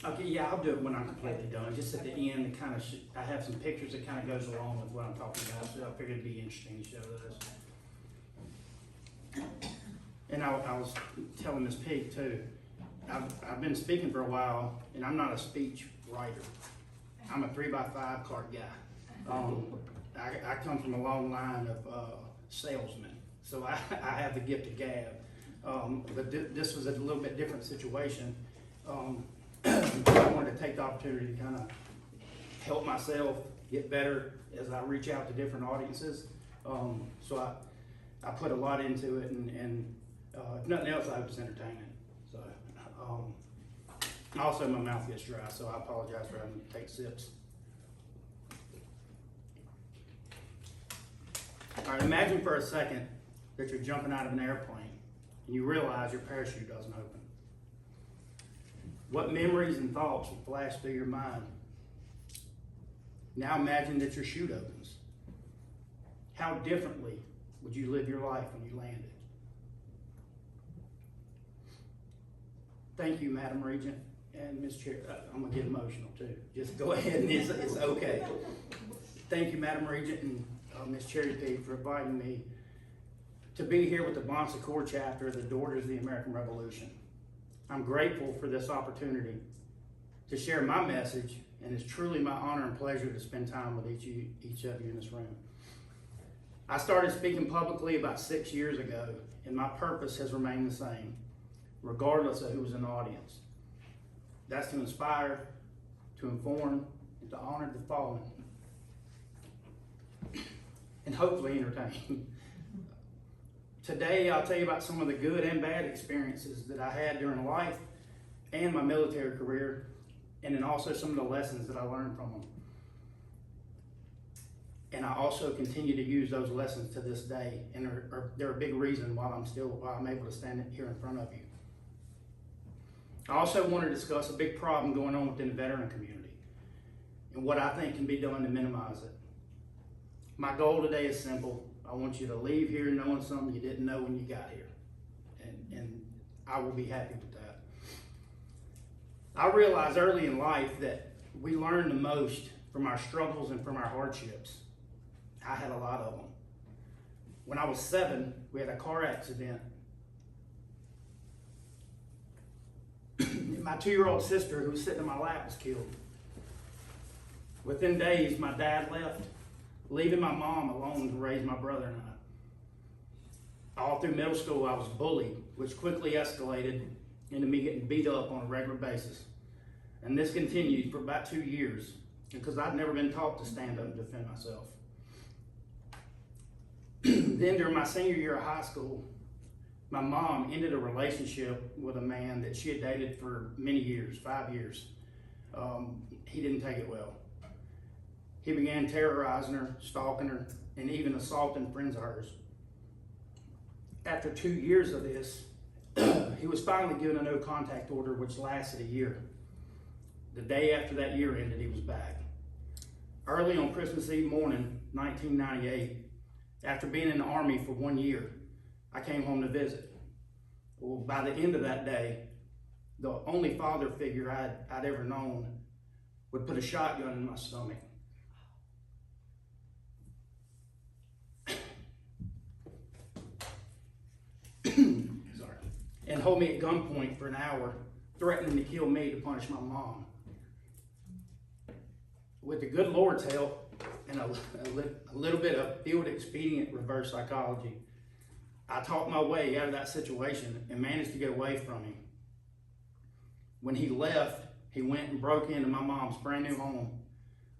Okay, yeah, I'll do it when I'm completely done. Just at the end, to kind of, I have some pictures that kind of goes along with what I'm talking about, so I figured it'd be interesting to show those. And I was telling Ms. Pig too, I've been speaking for a while, and I'm not a speech writer. I'm a 3x5 card guy. I come from a long line of salesmen, so I have the gift of gab. But this was a little bit different situation. I wanted to take the opportunity to kind of help myself get better as I reach out to different audiences. So I put a lot into it, and if nothing else, I hope it's entertaining. So also my mouth gets dry, so I apologize for having to take sips. All right, imagine for a second that you're jumping out of an airplane and you realize your parachute doesn't open. What memories and thoughts will flash through your mind? Now imagine that your chute opens. How differently would you live your life when you landed? Thank you, Madam Regent and Ms. Chair. I'm gonna get emotional too. Just go ahead and it's okay. Thank you, Madam Regent and Ms. Cherry Pig, for inviting me to be here with the Bon Secours chapter of the Daughters of the American Revolution. I'm grateful for this opportunity to share my message, and it's truly my honor and pleasure to spend time with each of you in this room. I started speaking publicly about 6 years ago, and my purpose has remained the same, regardless of who was in the audience. That's to inspire, to inform, and to honor the fallen, and hopefully entertain. Today, I'll tell you about some of the good and bad experiences that I had during life and my military career, and then also some of the lessons that I learned from them. And I also continue to use those lessons to this day, and they're a big reason why I'm able to stand here in front of you. I also want to discuss a big problem going on within the veteran community and what I think can be done to minimize it. My goal today is simple. I want you to leave here knowing something you didn't know when you got here. And I will be happy with that. I realized early in life that we learn the most from our struggles and from our hardships. I had a lot of them. When I was 7, we had a car accident. My 2-year-old sister, who was sitting in my lap, was killed. Within days, my dad left, leaving my mom alone to raise my brother and I. All through middle school, I was bullied, which quickly escalated into me getting beat up on a regular basis. And this continued for about 2 years because I'd never been taught to stand up and defend myself. Then during my senior year of high school, my mom ended a relationship with a man that she had dated for many years, 5 years. He didn't take it well. He began terrorizing her, stalking her, and even assaulting friends of hers. After 2 years of this, he was finally given a no contact order, which lasted a year. The day after that year ended, he was back. Early on Christmas Eve morning, 1998, after being in the Army for 1 year, I came home to visit. Well, by the end of that day, the only father figure I'd ever known would put a shotgun in my stomach. Sorry. And hold me at gunpoint for an hour, threatening to kill me to punish my mom. With the good Lord's help and a little bit of field expedient reverse psychology, I talked my way out of that situation and managed to get away from him. When he left, he went and broke into my mom's brand new home,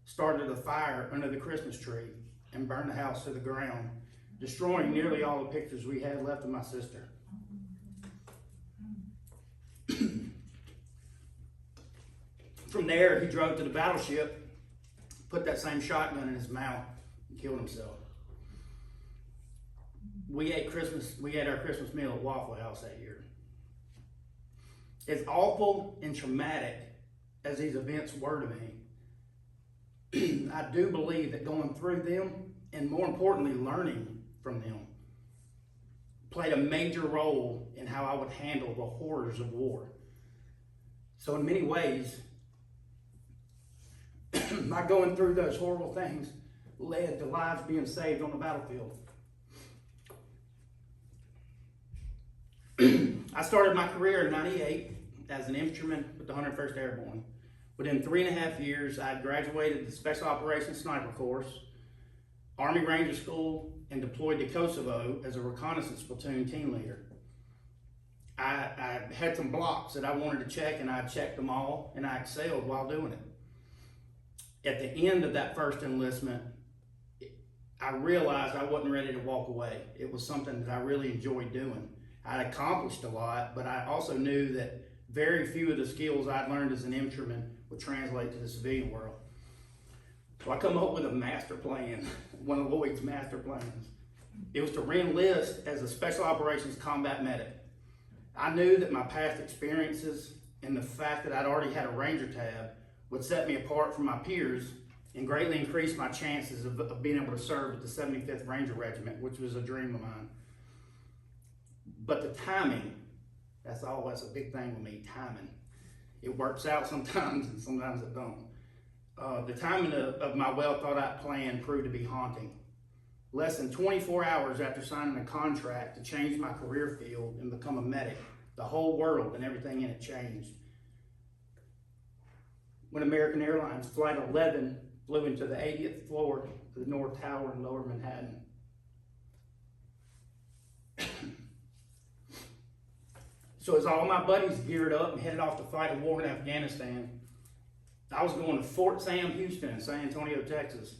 started a fire under the Christmas tree, and burned the house to the ground, destroying nearly all the pictures we had left of my sister. From there, he drove to the battleship, put that same shotgun in his mouth, and killed himself. We ate our Christmas meal at Waffle House that year. As awful and traumatic as these events were to me, I do believe that going through them, and more importantly, learning from them, played a major role in how I would handle the horrors of war. So in many ways, my going through those horrible things led to lives being saved on the battlefield. I started my career in '98 as an infantryman with the 101st Airborne. Within 3.5 years, I had graduated the Special Operations Sniper Course, Army Ranger School, and deployed to Kosovo as a reconnaissance platoon team leader. I had some blocks that I wanted to check, and I checked them all, and I excelled while doing it. At the end of that first enlistment, I realized I wasn't ready to walk away. It was something that I really enjoyed doing. I'd accomplished a lot, but I also knew that very few of the skills I'd learned as an infantryman would translate to the civilian world. So I come up with a master plan, one of Lloyd's master plans. It was to re-enlist as a Special Operations Combat Medic. I knew that my past experiences and the fact that I'd already had a Ranger tab would set me apart from my peers and greatly increase my chances of being able to serve with the 75th Ranger Regiment, which was a dream of mine. But the timing, that's a big thing with me, timing. It works out sometimes and sometimes it don't. The timing of my well thought out plan proved to be haunting. Less than 24 hours after signing a contract to change my career field and become a medic, the whole world and everything in it changed. When American Airlines Flight 11 flew into the 80th floor of the North Tower in Lower Manhattan. So as all my buddies geared up and headed off to fight a war in Afghanistan, I was going to Fort Sam Houston in San Antonio, Texas,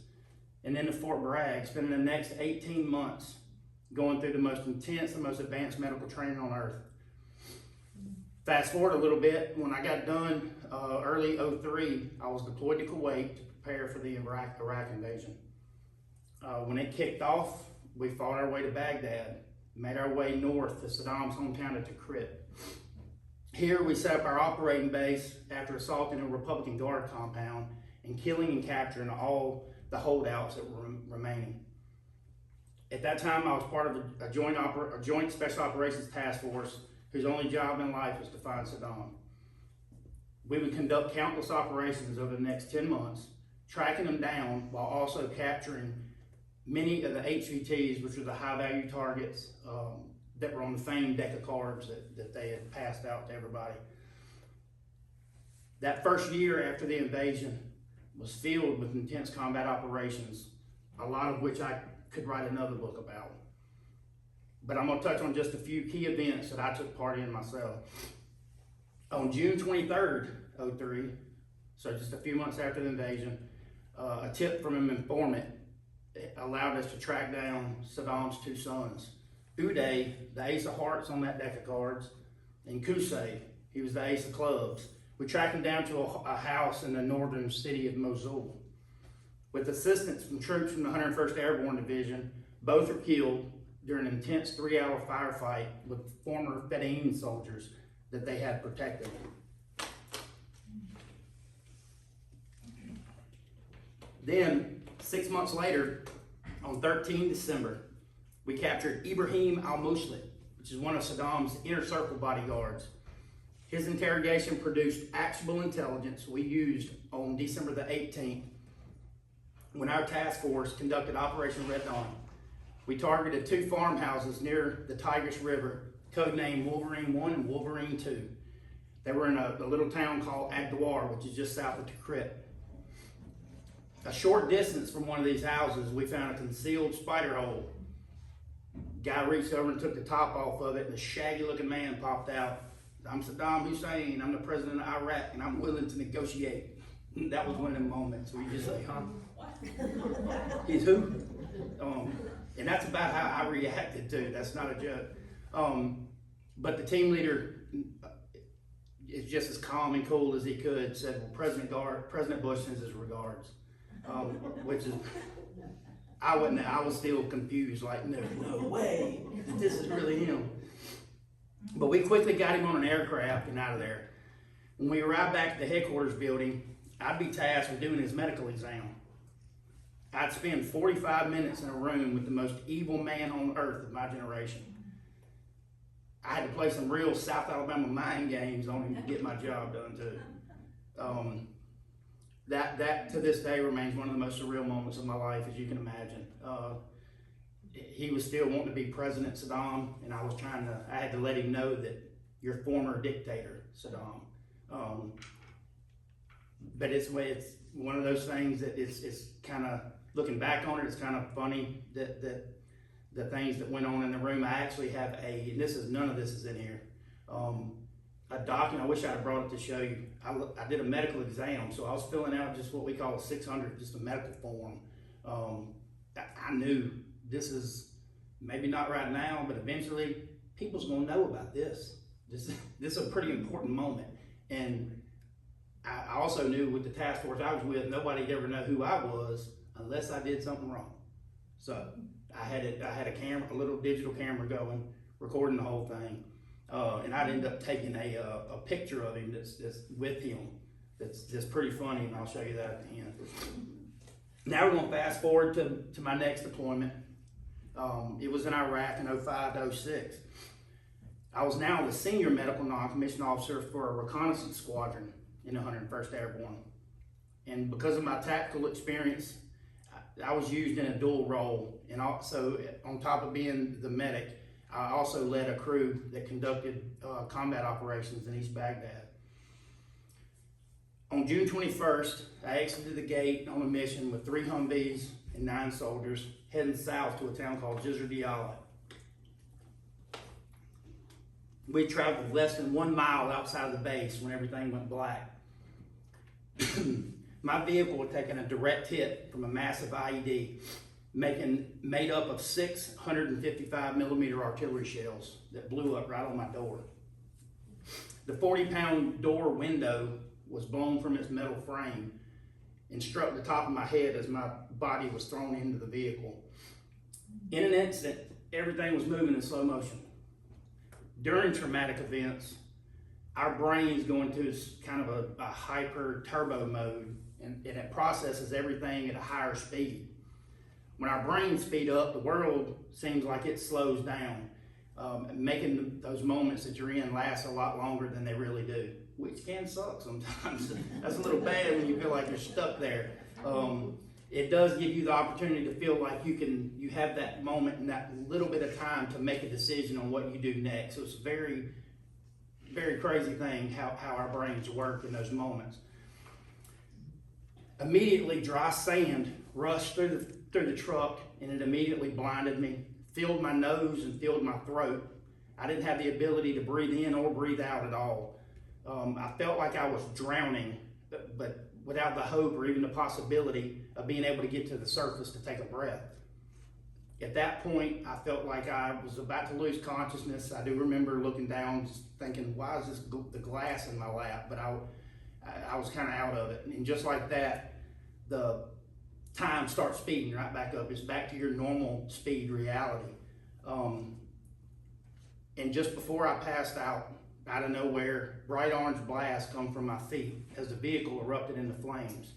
and then to Fort Bragg, spending the next 18 months going through the most intense and most advanced medical training on earth. Fast forward a little bit, when I got done early '03, I was deployed to Kuwait to prepare for the Iraq invasion. When it kicked off, we fought our way to Baghdad, made our way north to Saddam's hometown of Tikrit. Here we set up our operating base after assaulting a Republican Guard compound and killing and capturing all the holdouts that were remaining. At that time, I was part of a joint special operations task force whose only job in life was to find Saddam. We would conduct countless operations over the next 10 months, tracking them down while also capturing many of the HVTs, which were the high-value targets that were on the famed deck of cards that they had passed out to everybody. That first year after the invasion was filled with intense combat operations, a lot of which I could write another book about. But I'm going to touch on just a few key events that I took part in myself. On June 23rd, '03, so just a few months after the invasion, a tip from an informant allowed us to track down Saddam's two sons. Uday, the ace of hearts on that deck of cards, and Qusay, he was the ace of clubs. We tracked him down to a house in the northern city of Mosul. With assistance from troops from the 101st Airborne Division, both were killed during an intense 3-hour firefight with former Fedayeen soldiers that they had protected. Then, 6 months later, on 13 December, we captured Ibrahim al-Mushlit, which is one of Saddam's inner circle bodyguards. His interrogation produced actionable intelligence we used on December the 18th when our task force conducted Operation Red Dawn. We targeted 2 farmhouses near the Tigris River, codenamed Wolverine 1 and Wolverine 2. They were in a little town called Agdawar, which is just south of Tikrit. A short distance from one of these houses, we found a concealed spider hole. Guy reached over and took the top off of it, and a shaggy-looking man popped out. "I'm Saddam Hussein, I'm the president of Iraq, and I'm willing to negotiate." That was one of them moments where you just say, huh? He's who? And that's about how I reacted to it. That's not a joke. But the team leader is just as calm and cool as he could, said, "Well, President Bush sends his regards." Which is, I was still confused, like, no way, this is really him. But we quickly got him on an aircraft and out of there. When we arrived back at the headquarters building, I'd be tasked with doing his medical exam. I'd spend 45 minutes in a room with the most evil man on earth of my generation. I had to play some real South Alabama mind games on him to get my job done too. that to this day remains one of the most surreal moments of my life, as you can imagine. He was still wanting to be President Saddam, and I had to let him know that your former dictator, Saddam. But it's one of those things that it's kind of, looking back on it, it's kind of funny that the things that went on in the room. I actually have none of this is in here. A document, I wish I had brought it to show you. I did a medical exam, so I was filling out just what we call a 600, just a medical form. I knew this is maybe not right now, but eventually people's gonna know about this. This is a pretty important moment. And I also knew with the task force I was with, nobody'd ever know who I was unless I did something wrong. So I had a camera, a little digital camera going, recording the whole thing. And I'd end up taking a picture of him that's with him. That's pretty funny, and I'll show you that at the end. Now we're gonna fast forward to my next deployment. It was in Iraq in 05 to 06. I was now the senior medical non-commissioned officer for a reconnaissance squadron in the 101st Airborne. And because of my tactical experience, I was used in a dual role. And also, on top of being the medic, I also led a crew that conducted combat operations in East Baghdad. On June 21st, I exited the gate on a mission with 3 Humvees and 9 soldiers, heading south to a town called Jisr Diyala. We traveled less than 1 mile outside of the base when everything went black. My vehicle had taken a direct hit from a massive IED, made up of 655 millimeter artillery shells that blew up right on my door. The 40-pound door window was blown from its metal frame and struck the top of my head as my body was thrown into the vehicle. In an instant, everything was moving in slow motion. During traumatic events, our brains go into kind of a hyper turbo mode, and it processes everything at a higher speed. When our brains speed up, the world seems like it slows down, making those moments that you're in last a lot longer than they really do, which can suck sometimes. That's a little bad when you feel like you're stuck there. It does give you the opportunity to feel like you have that moment and that little bit of time to make a decision on what you do next. So it's a very, very crazy thing how our brains work in those moments. Immediately, dry sand rushed through the truck, and it immediately blinded me, filled my nose and filled my throat. I didn't have the ability to breathe in or breathe out at all. I felt like I was drowning, but without the hope or even the possibility of being able to get to the surface to take a breath. At that point, I felt like I was about to lose consciousness. I do remember looking down, just thinking, why is the glass in my lap? But I was kind of out of it. And just like that, the time starts speeding right back up. It's back to your normal speed reality. And just before I passed out of nowhere, bright orange blast come from my feet as the vehicle erupted into flames.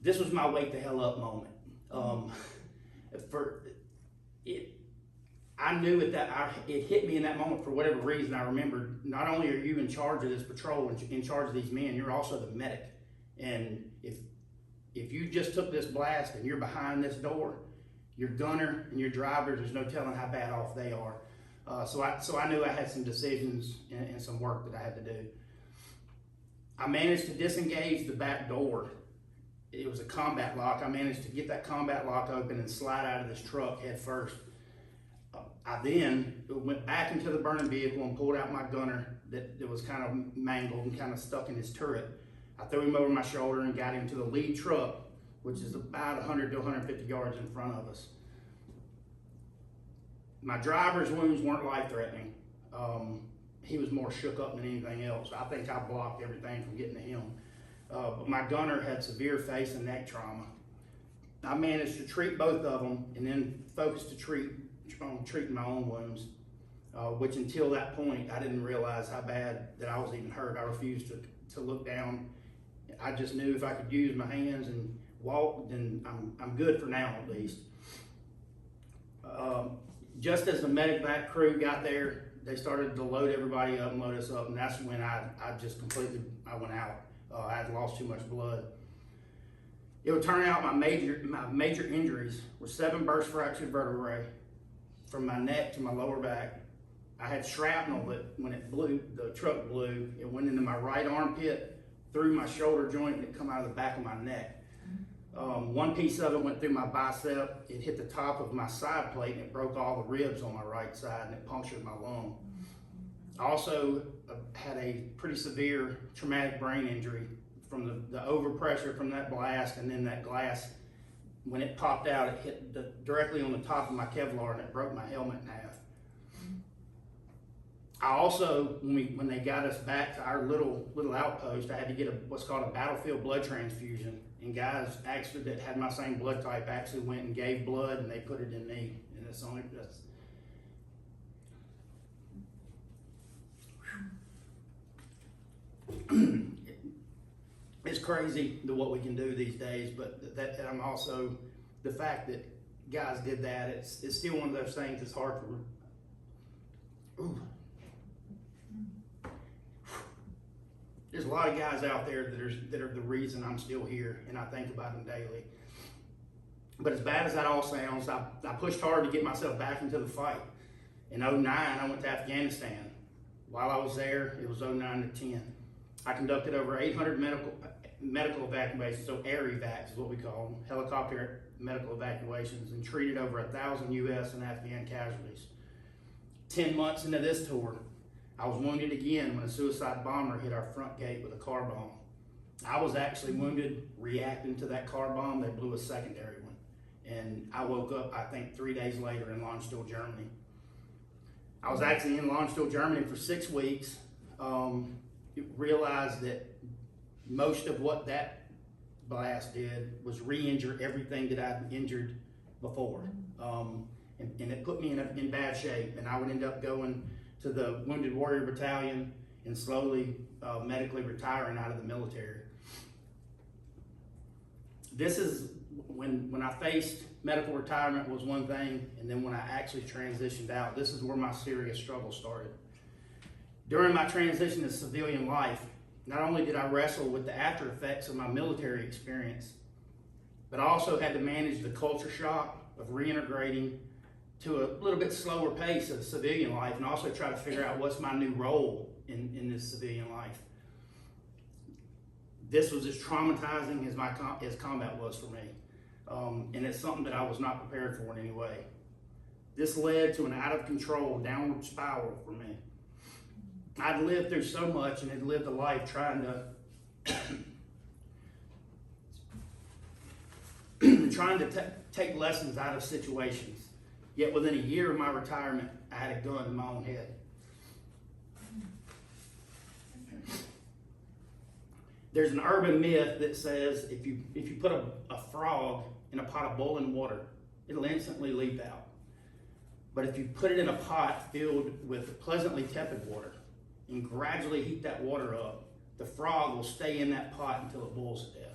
This was my wake the hell up moment. I knew it hit me in that moment for whatever reason. I remembered, not only are you in charge of this patrol and in charge of these men, you're also the medic. And if you just took this blast and you're behind this door, your gunner and your driver, there's no telling how bad off they are. So I knew I had some decisions and some work that I had to do. I managed to disengage the back door. It was a combat lock. I managed to get that combat lock open and slide out of this truck head first. I then went back into the burning vehicle and pulled out my gunner that was kind of mangled and kind of stuck in his turret. I threw him over my shoulder and got him to the lead truck, which is about 100 to 150 yards in front of us. My driver's wounds weren't life-threatening. He was more shook up than anything else. I think I blocked everything from getting to him. But my gunner had severe face and neck trauma. I managed to treat both of them and then focused on treating my own wounds, which until that point, I didn't realize how bad that I was even hurt. I refused to look down. I just knew if I could use my hands and walk, then I'm good for now at least. Just as the medic vac crew got there, they started to load everybody up and load us up, and that's when I went out. I had lost too much blood. It would turn out my major injuries were 7 burst fractured vertebrae from my neck to my lower back. I had shrapnel that when it blew, the truck blew, it went into my right armpit, through my shoulder joint, and it come out of the back of my neck. One piece of it went through my bicep, it hit the top of my side plate, and it broke all the ribs on my right side, and it punctured my lung. I also had a pretty severe traumatic brain injury from the overpressure from that blast, and then that glass, when it popped out, it hit directly on the top of my Kevlar, and it broke my helmet in half. I also, when they got us back to our little outpost, I had to get what's called a battlefield blood transfusion. And guys actually that had my same blood type actually went and gave blood, and they put it in me. And it's crazy what we can do these days. But I'm also, the fact that guys did that, it's still one of those things that's hard for. Ooh. There's a lot of guys out there that are the reason I'm still here, and I think about them daily. But as bad as that all sounds, I pushed hard to get myself back into the fight. In 2009, I went to Afghanistan. While I was there, it was 2009 to 10. I conducted over 800 medical evacuations, so air evacs is what we call them, helicopter medical evacuations, and treated over 1,000 U.S. and Afghan casualties. 10 months into this tour, I was wounded again when a suicide bomber hit our front gate with a car bomb. I was actually wounded reacting to that car bomb. They blew a secondary one. And I woke up, I think, 3 days later in Landstuhl, Germany. I was actually in Landstuhl, Germany for 6 weeks. Realized that most of what that blast did was re-injure everything that I'd injured before. And it put me in bad shape. And I would end up going to the Wounded Warrior Battalion and slowly medically retiring out of the military. This is when I faced medical retirement was one thing, and then when I actually transitioned out, this is where my serious struggle started. During my transition to civilian life, not only did I wrestle with the after effects of my military experience, but I also had to manage the culture shock of reintegrating to a little bit slower pace of civilian life, and also try to figure out what's my new role in this civilian life. This was as traumatizing as combat was for me, and it's something that I was not prepared for in any way. This led to an out of control downward spiral for me. I'd lived through so much and had lived a life trying to take lessons out of situations. Yet within a year of my retirement, I had a gun in my own head. There's an urban myth that says if you put a frog in a pot of boiling water, it'll instantly leap out. But if you put it in a pot filled with pleasantly tepid water and gradually heat that water up, the frog will stay in that pot until it boils to death.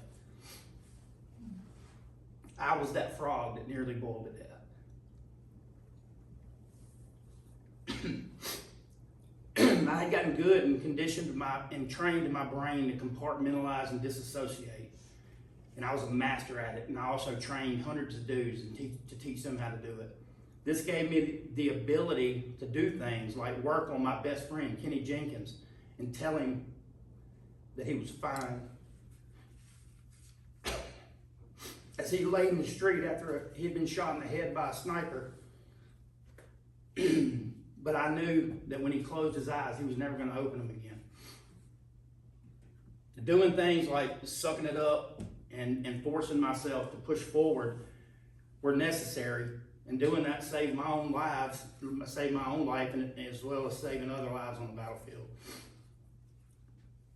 I was that frog that nearly boiled to death. I had gotten good and conditioned and trained my brain to compartmentalize and disassociate. And I was a master at it. And I also trained hundreds of dudes to teach them how to do it. This gave me the ability to do things like work on my best friend, Kenny Jenkins, and tell him that he was fine. As he lay in the street after he had been shot in the head by a sniper, but I knew that when he closed his eyes, he was never going to open them again. Doing things like sucking it up and forcing myself to push forward were necessary, and doing that saved my own life, and as well as saving other lives on the battlefield.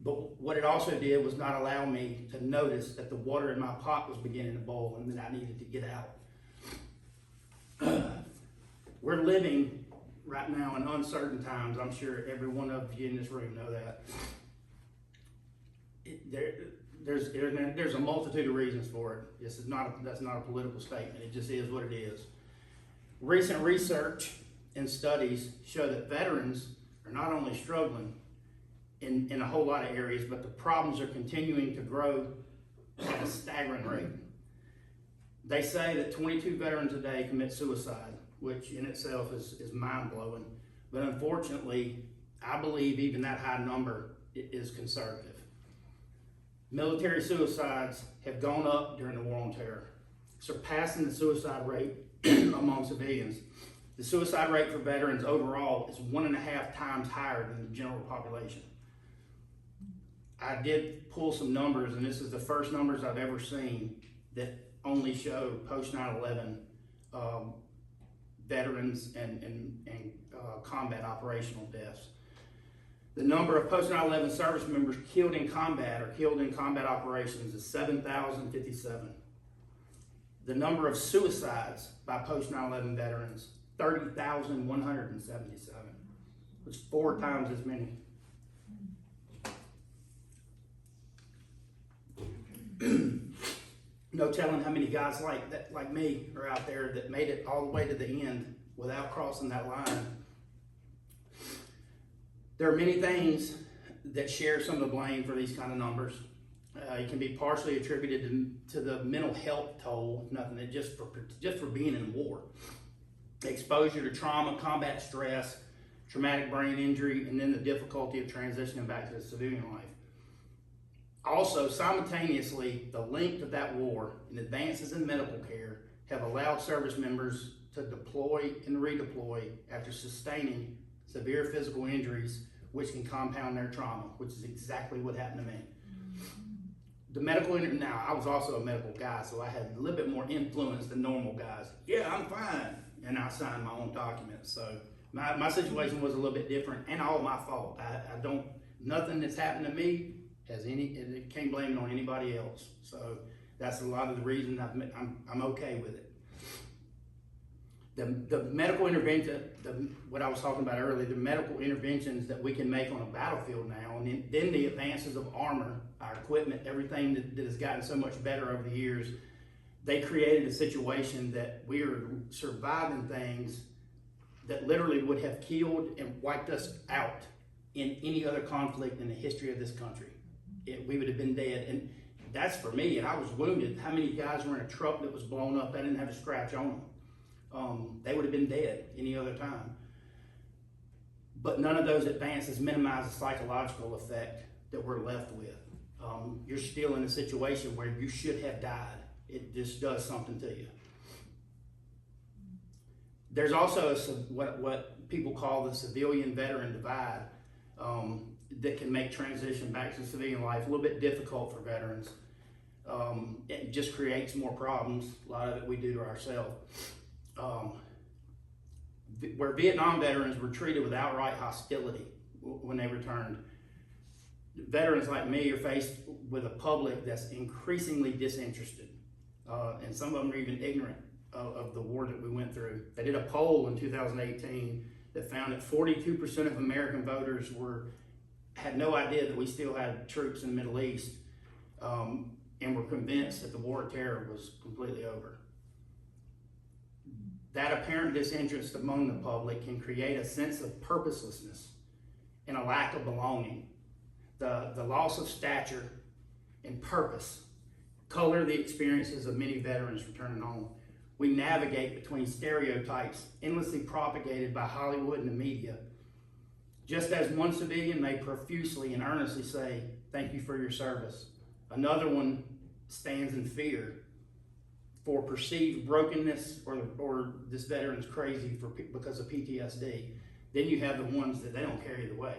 But what it also did was not allow me to notice that the water in my pot was beginning to boil and that I needed to get out. We're living right now in uncertain times. I'm sure every one of you in this room know that. There's a multitude of reasons for it. That's not a political statement. It just is what it is. Recent research and studies show that veterans are not only struggling, in a whole lot of areas, but the problems are continuing to grow at a staggering rate. They say that 22 veterans a day commit suicide, which in itself is mind-blowing. But unfortunately, I believe even that high number is conservative. Military suicides have gone up during the War on Terror, surpassing the suicide rate among civilians. The suicide rate for veterans overall is 1.5 times higher than the general population. I did pull some numbers, and this is the first numbers I've ever seen that only show post 9/11 veterans and combat operational deaths. The number of post 9/11 service members killed in combat or killed in combat operations is 7,057. The number of suicides by post 9/11 veterans, 30,177, which is 4 times as many. No telling how many guys like me are out there that made it all the way to the end without crossing that line. There are many things that share some of the blame for these kind of numbers. It can be partially attributed to the mental health toll, nothing that just for being in war. Exposure to trauma, combat stress, traumatic brain injury, and then the difficulty of transitioning back to the civilian life. Also, simultaneously, the length of that war and advances in medical care have allowed service members to deploy and redeploy after sustaining severe physical injuries, which can compound their trauma, which is exactly what happened to me. The medical, now I was also a medical guy, so I had a little bit more influence than normal guys. Yeah, I'm fine. And I signed my own documents. So my situation was a little bit different and all my fault. Nothing that's happened to me it can't blame it on anybody else. So that's a lot of the reason I'm okay with it. The medical intervention, what I was talking about earlier, the medical interventions that we can make on a battlefield now, and then the advances of armor, our equipment, everything that has gotten so much better over the years, they created a situation that we are surviving things that literally would have killed and wiped us out in any other conflict in the history of this country. We would have been dead, and that's for me, and I was wounded. How many guys were in a truck that was blown up that didn't have a scratch on them? They would have been dead any other time. But none of those advances minimize the psychological effect that we're left with. You're still in a situation where you should have died. It just does something to you. There's also what people call the civilian veteran divide that can make transition back to civilian life a little bit difficult for veterans. It just creates more problems. A lot of it we do to ourselves. Where Vietnam veterans were treated with outright hostility when they returned, veterans like me are faced with a public that's increasingly disinterested, and some of them are even ignorant of the war that we went through. They did a poll in 2018 that found that 42% of American voters had no idea that we still had troops in the Middle East, and were convinced that the war of terror was completely over. That apparent disinterest among the public can create a sense of purposelessness and a lack of belonging. The loss of stature and purpose color the experiences of many veterans returning home. We navigate between stereotypes endlessly propagated by Hollywood and the media. Just as one civilian may profusely and earnestly say, "Thank you for your service," another one stands in fear for perceived brokenness or this veteran's crazy because of PTSD. Then you have the ones that they don't care either way.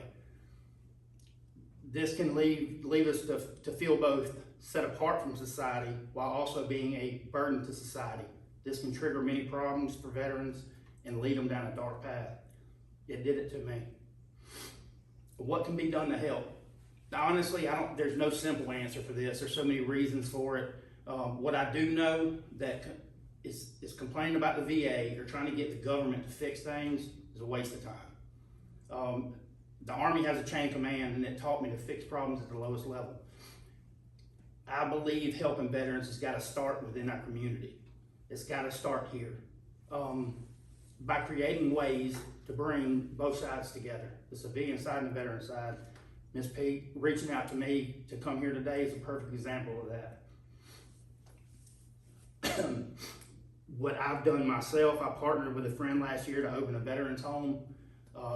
This can leave us to feel both set apart from society while also being a burden to society. This can trigger many problems for veterans and lead them down a dark path. It did it to me. What can be done to help? Now, honestly, there's no simple answer for this. There's so many reasons for it. What I do know that is complaining about the VA or trying to get the government to fix things is a waste of time. The Army has a chain of command, and it taught me to fix problems at the lowest level. I believe helping veterans has got to start within our community. It's got to start here by creating ways to bring both sides together, the civilian side and the veteran side, Miss Pete reaching out to me to come here today is a perfect example of that. What I've done myself, I partnered with a friend last year to open a veterans home.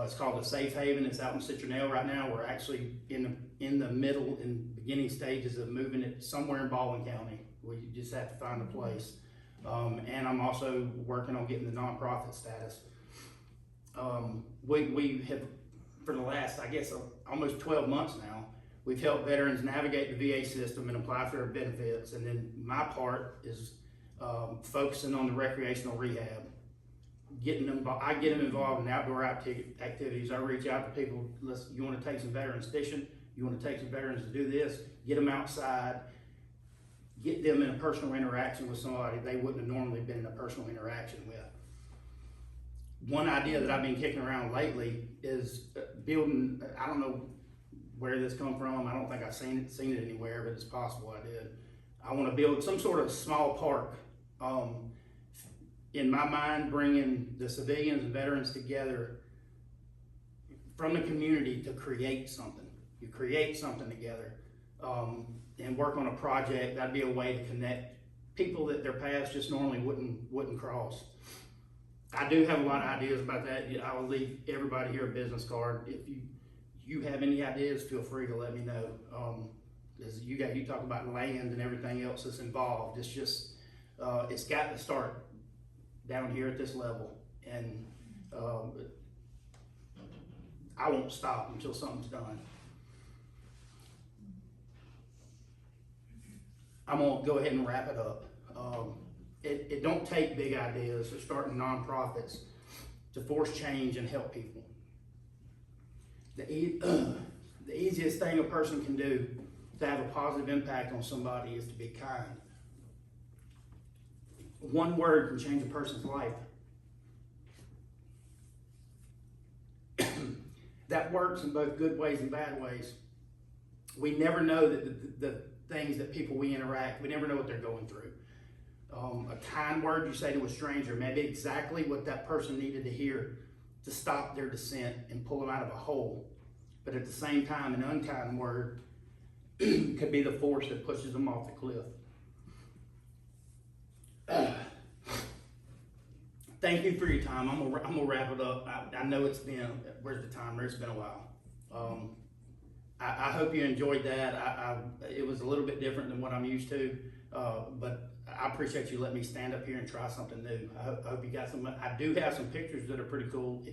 It's called a Safe Haven. It's out in Citronelle right now. We're actually in the middle and beginning stages of moving it somewhere in Baldwin County. We just have to find a place. And I'm also working on getting the nonprofit status. We have, for the last, I guess, almost 12 months now, we've helped veterans navigate the VA system and apply for their benefits. And then my part is focusing on the recreational rehab. I get them involved in outdoor activities. I reach out to people. Listen, you want to take some veterans fishing? You want to take some veterans to do this? Get them outside. Get them in a personal interaction with somebody they wouldn't have normally been in a personal interaction with. One idea that I've been kicking around lately is building. I don't know where this come from. I don't think I've seen it anywhere, but it's possible I did. I want to build some sort of small park. In my mind, bringing the civilians and veterans together from the community to create something. You create something together and work on a project. That'd be a way to connect people that their paths just normally wouldn't cross. I do have a lot of ideas about that. I will leave everybody here a business card. If you have any ideas, feel free to let me know. As you talk about land and everything else that's involved. It's just it's got to start down here at this level, and I won't stop until something's done. I'm gonna go ahead and wrap it up. It don't take big ideas or starting nonprofits to force change and help people. The easiest thing a person can do to have a positive impact on somebody is to be kind. One word can change a person's life. That works in both good ways and bad ways. We never know that the things that people we interact, we never know what they're going through. A kind word you say to a stranger may be exactly what that person needed to hear to stop their descent and pull them out of a hole. But at the same time, an unkind word could be the force that pushes them off the cliff. Thank you for your time. I'm gonna wrap it up. I know it's been, where's the timer? It's been a while. I hope you enjoyed that. It was a little bit different than what I'm used to, but I appreciate you letting me stand up here and try something new. I hope you got some. I do have some pictures that are pretty cool.